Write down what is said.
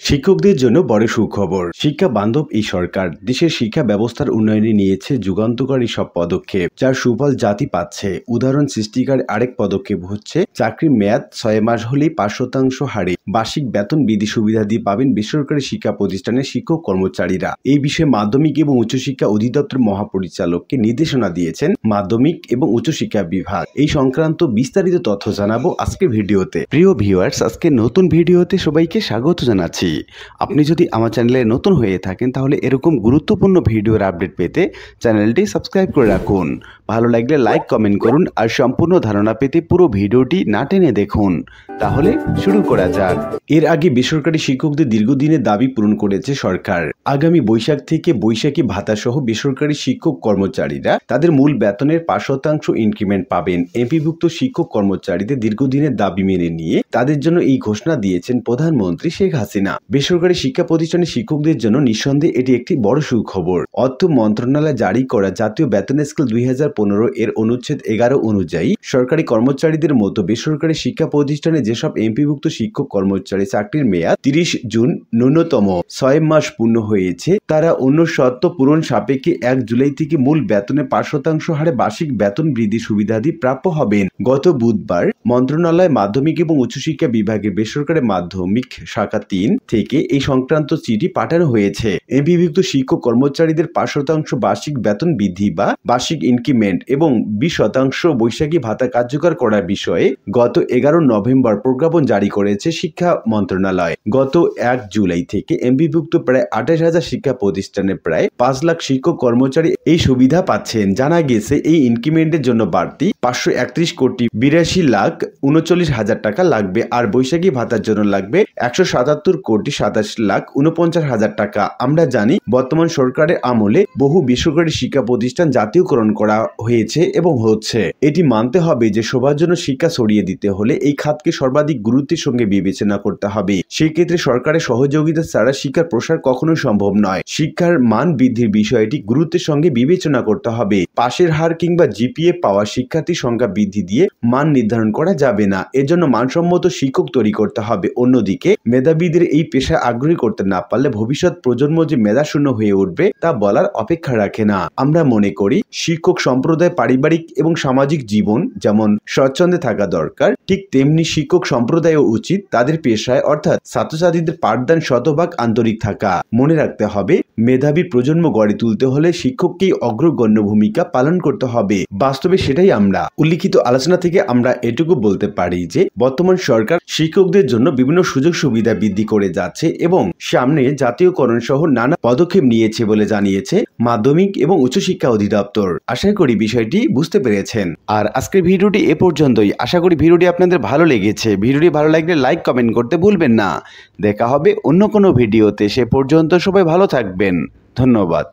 শিক্ষকদের জন্য বড় সুখবর। শিক্ষা বান্ধব এই সরকার দেশের শিক্ষা ব্যবস্থার উন্নয়নে নিয়েছে যুগান্তকারী সব পদক্ষেপ, যার সুফল জাতি পাচ্ছে। উদাহরণ সৃষ্টিকার আরেক পদক্ষেপ হচ্ছে চাকরির মেয়াদ 6 মাস হলেই 5% হারে বার্ষিক বেতন বৃদ্ধি সুবিধাদি পাবেন বেসরকারি শিক্ষা প্রতিষ্ঠানের শিক্ষক কর্মচারীরা। এই বিষয়ে মাধ্যমিক এবং উচ্চশিক্ষা অধিদপ্তর মহাপরিচালককে নির্দেশনা দিয়েছেন মাধ্যমিক এবং উচ্চশিক্ষা বিভাগ। এই সংক্রান্ত বিস্তারিত তথ্য জানাবো আজকের ভিডিওতে। প্রিয় ভিউয়ার্স, আজকে নতুন ভিডিওতে সবাইকে স্বাগত জানাচ্ছি। আপনি যদি আমার চ্যানেলে নতুন হয়ে থাকেন তাহলে এরকম গুরুত্বপূর্ণ ভিডিওর আপডেট পেতে চ্যানেলটি সাবস্ক্রাইব করে রাখুন। ভালো লাগলে লাইক কমেন্ট করুন আর সম্পূর্ণ ধারণা পেতে পুরো ভিডিওটি না টেনে দেখুন। তাহলে শুরু করা যাক। এর আগে বেসরকারি শিক্ষকদের দীর্ঘদিনের দাবি পূরণ করেছে সরকার। আগামী বৈশাখ থেকে বৈশাখী ভাতা সহ বেসরকারি শিক্ষক কর্মচারীরা তাদের মূল বেতনের 5% ইনক্রিমেন্ট পাবেন। এমপিভুক্ত শিক্ষক কর্মচারীদের দীর্ঘদিনের দাবি মেনে নিয়ে তাদের জন্য এই ঘোষণা দিয়েছেন প্রধানমন্ত্রী শেখ হাসিনা। বেসরকারি শিক্ষা প্রতিষ্ঠানের শিক্ষকদের জন্য নিঃসন্দেহে এটি একটি বড় সুখবর। অর্থ মন্ত্রণালয় জারি করা জাতীয় বেতন স্কেল 2015 এর অনুচ্ছেদ 11 অনুযায়ী সরকারি কর্মচারীদের মতো বেসরকারি শিক্ষা প্রতিষ্ঠানে যেসব এমপিভুক্ত শিক্ষক কর্মচারী চাকরির মেয়াদ 30 জুন ন্যূনতম 6 মাস পূর্ণ হয়েছে, তারা অন্য শর্ত পূরণ সাপেক্ষে 1 জুলাই থেকে মূল বেতনে 5% হারে বার্ষিক বেতন বৃদ্ধি সুবিধাদি প্রাপ্য হবেন। গত বুধবার মন্ত্রণালয় মাধ্যমিক এবং উচ্চশিক্ষা বিভাগের বেসরকারি মাধ্যমিক শাখা 3 থেকে এই সংক্রান্ত চিঠি পাঠানো হয়েছে। এমপিভুক্ত শিক্ষক কর্মচারীদের 5% বার্ষিক বেতন বৃদ্ধি বা বার্ষিক ইনক্রিমেন্ট এবং 20% বৈশাখী ভাতা কার্যকর করার বিষয়ে গত 11 নভেম্বর প্রজ্ঞাপন জারি করেছে শিক্ষা মন্ত্রণালয়। গত 1 জুলাই থেকে এমপিভুক্ত প্রায় 28,000 শিক্ষা প্রতিষ্ঠানে প্রায় 5 লাখ শিক্ষক কর্মচারী এই সুবিধা পাচ্ছেন। জানা গেছে এই ইনক্রিমেন্টের জন্য বাড়তি 531 কোটি 82 লাখ 39 হাজার টাকা লাগবে, আর বৈশাখী ভাতার জন্য লাগবে 177 কোটি 27 লাখ 49 হাজার টাকা। আমরা জানি বর্তমান সরকারের আমলে বহু বেসরকারি শিক্ষা প্রতিষ্ঠান জাতীয়করণ করা হয়েছে এবং হচ্ছে। এটি মানতে হবে যে সবার জন্য শিক্ষা ছড়িয়ে দিতে হলে এই খাতকে সর্বাধিক গুরুত্বের সঙ্গে বিবেচনা করতে হবে। সেই ক্ষেত্রে সরকারের সহযোগিতা ছাড়া শিক্ষার প্রসার কখনোই সম্ভব নয়। শিক্ষার মান বৃদ্ধির বিষয়টি গুরুত্বের সঙ্গে বিবেচনা করতে হবে। পাশের হার কিংবা জিপিএ পাওয়া শিক্ষার্থীর সংখ্যা বৃদ্ধি দিয়ে মান নির্ধারণ করা যাবে না। এজন্য মানসম্মত শিক্ষক তৈরি করতে হবে। অন্যদিকে মেধাবীদের এই পেশায় আগ্রহী করতে না পারলে ভবিষ্যৎ প্রজন্ম যে মেধাশূন্য হয়ে উঠবে তা বলার অপেক্ষা রাখে না। আমরা মনে করি শিক্ষক সম্প্রদায় পারিবারিক এবং সামাজিক জীবন যেমন স্বচ্ছন্দে থাকা দরকার, ঠিক তেমনি শিক্ষক সম্প্রদায়ও উচিত তাদের পেশায় অর্থাৎ ছাত্রছাত্রীদের পাঠদান শতভাগ আন্তরিক থাকা। মনে রাখতে হবে মেধাবী প্রজন্ম গড়ে তুলতে হলে শিক্ষককেই অগ্রগণ্য ভূমিকা পালন করতে হবে। বাস্তবে সেটাই আমরা উল্লিখিত আলোচনা থেকে আমরা এটুকু বলতে পারি যে বর্তমান সরকার শিক্ষকদের জন্য বিভিন্ন সুযোগ সুবিধা বৃদ্ধি করে যাচ্ছে এবং সামনে জাতীয়করণ সহ নানা পদক্ষেপ নিয়েছে বলে জানিয়েছে মাধ্যমিক এবং উচ্চশিক্ষা অধিদপ্তর। আশা করি বিষয়টি বুঝতে পেরেছেন। আর আজকের ভিডিওটি এ পর্যন্তই। আশা করি ভিডিওটি আপনাদের ভালো লেগেছে। ভিডিওটি ভালো লাগলে লাইক কমেন্ট করতে ভুলবেন না। দেখা হবে অন্য কোনো ভিডিওতে। সে পর্যন্ত সবাই ভালো থাকবেন। ধন্যবাদ।